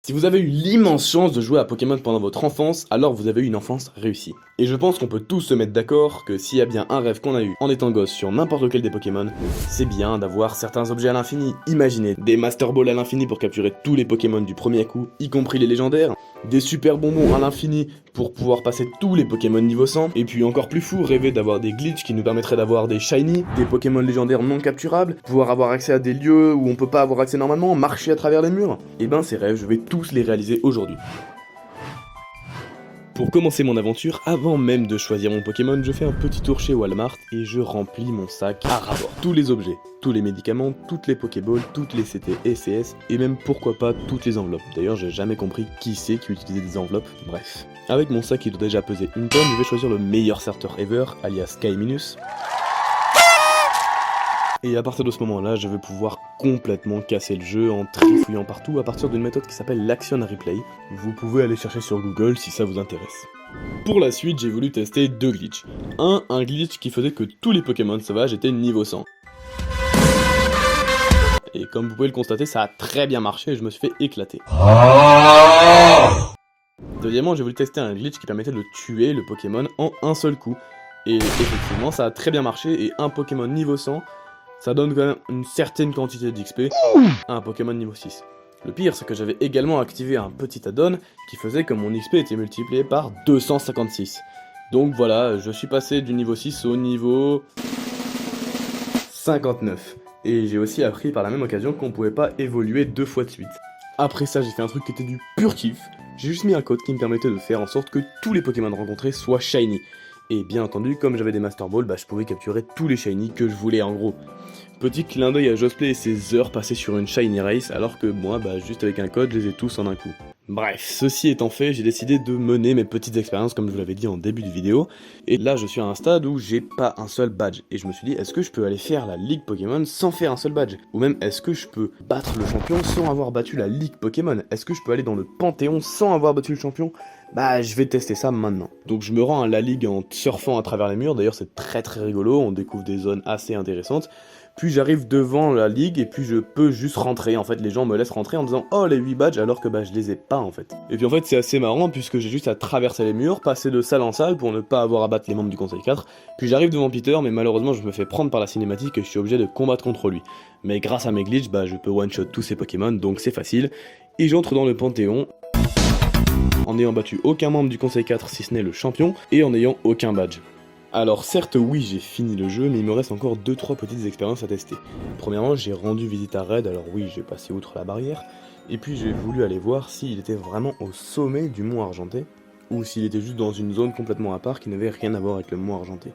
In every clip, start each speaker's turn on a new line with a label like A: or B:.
A: Si vous avez eu l'immense chance de jouer à Pokémon pendant votre enfance, alors vous avez eu une enfance réussie. Et je pense qu'on peut tous se mettre d'accord que s'il y a bien un rêve qu'on a eu en étant gosse sur n'importe lequel des Pokémon, c'est bien d'avoir certains objets à l'infini. Imaginez des Master Ball à l'infini pour capturer tous les Pokémon du premier coup, y compris les légendaires, des super bonbons à l'infini pour pouvoir passer tous les Pokémon niveau 100, et puis encore plus fou, rêver d'avoir des glitches qui nous permettraient d'avoir des shiny, des Pokémon légendaires non capturables, pouvoir avoir accès à des lieux où on peut pas avoir accès normalement, marcher à travers les murs. Et ben ces rêves, je vais tous les réaliser aujourd'hui. Pour commencer mon aventure, avant même de choisir mon Pokémon, je fais un petit tour chez Walmart et je remplis mon sac à ras-bord. Tous les objets, tous les médicaments, toutes les Pokéballs, toutes les CT et CS, et même pourquoi pas toutes les enveloppes. D'ailleurs j'ai jamais compris qui c'est qui utilisait des enveloppes, bref. Avec mon sac qui doit déjà peser une tonne, je vais choisir le meilleur starter ever, alias Skyminus. Et à partir de ce moment-là, je vais pouvoir complètement casser le jeu en trifouillant partout à partir d'une méthode qui s'appelle l'Action Replay. Vous pouvez aller chercher sur Google si ça vous intéresse. Pour la suite, j'ai voulu tester deux glitches. Un glitch qui faisait que tous les Pokémon sauvages étaient niveau 100. Et comme vous pouvez le constater, ça a très bien marché et je me suis fait éclater. Deuxièmement, j'ai voulu tester un glitch qui permettait de tuer le Pokémon en un seul coup. Et effectivement, ça a très bien marché et un Pokémon niveau 100, ça donne quand même une certaine quantité d'XP à un Pokémon niveau 6. Le pire, c'est que j'avais également activé un petit add-on qui faisait que mon XP était multiplié par 256. Donc voilà, je suis passé du niveau 6 au niveau 59. Et j'ai aussi appris par la même occasion qu'on pouvait pas évoluer deux fois de suite. Après ça, j'ai fait un truc qui était du pur kiff. J'ai juste mis un code qui me permettait de faire en sorte que tous les Pokémon rencontrés soient shiny. Et bien entendu, comme j'avais des Master Ball, je pouvais capturer tous les shiny que je voulais en gros. Petit clin d'œil à Josplay et ses heures passées sur une shiny race, alors que moi, juste avec un code, je les ai tous en un coup. Bref, ceci étant fait, j'ai décidé de mener mes petites expériences comme je vous l'avais dit en début de vidéo. Et là, je suis à un stade où j'ai pas un seul badge. Et je me suis dit, est-ce que je peux aller faire la Ligue Pokémon sans faire un seul badge? Ou même, est-ce que je peux battre le champion sans avoir battu la Ligue Pokémon? Est-ce que je peux aller dans le Panthéon sans avoir battu le champion? Je vais tester ça maintenant. Donc je me rends à la Ligue en surfant à travers les murs, d'ailleurs c'est très rigolo, on découvre des zones assez intéressantes. Puis j'arrive devant la Ligue et puis je peux juste rentrer, en fait les gens me laissent rentrer en disant « Oh les 8 badges » alors que je les ai pas en fait. Et puis en fait c'est assez marrant puisque j'ai juste à traverser les murs, passer de salle en salle pour ne pas avoir à battre les membres du Conseil 4. Puis j'arrive devant Peter mais malheureusement je me fais prendre par la cinématique et je suis obligé de combattre contre lui. Mais grâce à mes glitches, je peux one-shot tous ces Pokémon donc c'est facile. Et j'entre dans le Panthéon en n'ayant battu aucun membre du Conseil 4 si ce n'est le champion, et en n'ayant aucun badge. Alors certes oui j'ai fini le jeu, mais il me reste encore 2-3 petites expériences à tester. Premièrement j'ai rendu visite à Red, alors oui j'ai passé outre la barrière, et puis j'ai voulu aller voir s'il était vraiment au sommet du mont Argenté, ou s'il était juste dans une zone complètement à part qui n'avait rien à voir avec le mont Argenté.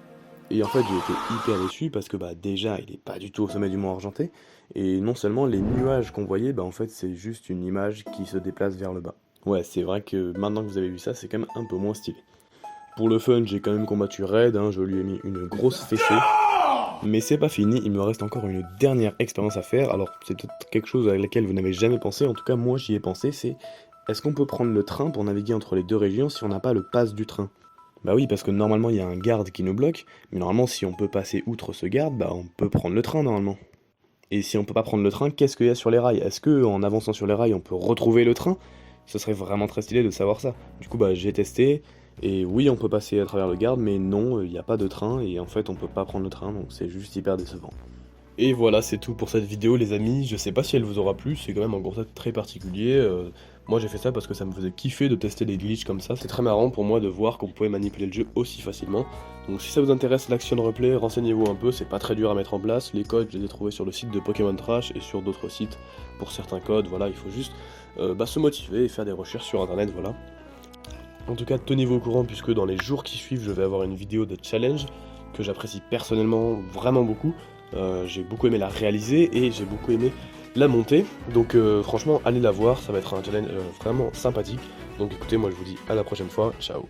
A: Et en fait j'ai été hyper déçu parce que déjà il est pas du tout au sommet du mont Argenté, et non seulement les nuages qu'on voyait, en fait c'est juste une image qui se déplace vers le bas. Ouais, c'est vrai que maintenant que vous avez vu ça, c'est quand même un peu moins stylé. Pour le fun, j'ai quand même combattu Red, je lui ai mis une grosse fessée. Mais c'est pas fini, il me reste encore une dernière expérience à faire, alors c'est peut-être quelque chose à laquelle vous n'avez jamais pensé, en tout cas moi j'y ai pensé, c'est est-ce qu'on peut prendre le train pour naviguer entre les deux régions si on n'a pas le pass du train? Bah oui, parce que normalement il y a un garde qui nous bloque, mais normalement si on peut passer outre ce garde, on peut prendre le train normalement. Et si on peut pas prendre le train, qu'est-ce qu'il y a sur les rails? Est-ce que en avançant sur les rails on peut retrouver le train? Ce serait vraiment très stylé de savoir ça. Du coup j'ai testé, et oui on peut passer à travers le garde, mais non, il n'y a pas de train, et en fait on peut pas prendre le train, donc c'est juste hyper décevant. Et voilà, c'est tout pour cette vidéo les amis, je sais pas si elle vous aura plu, c'est quand même un concept très particulier. Moi j'ai fait ça parce que ça me faisait kiffer de tester des glitches comme ça, c'est très marrant pour moi de voir qu'on pouvait manipuler le jeu aussi facilement. Donc si ça vous intéresse l'Action Replay, renseignez-vous un peu, c'est pas très dur à mettre en place, les codes je les ai trouvés sur le site de Pokémon Trash et sur d'autres sites pour certains codes, voilà, il faut juste se motiver et faire des recherches sur internet, voilà. En tout cas tenez-vous au courant puisque dans les jours qui suivent je vais avoir une vidéo de challenge que j'apprécie personnellement vraiment beaucoup. J'ai beaucoup aimé la réaliser et j'ai beaucoup aimé la monter, donc franchement allez la voir, ça va être un challenge vraiment sympathique. Donc écoutez, moi je vous dis à la prochaine fois, ciao.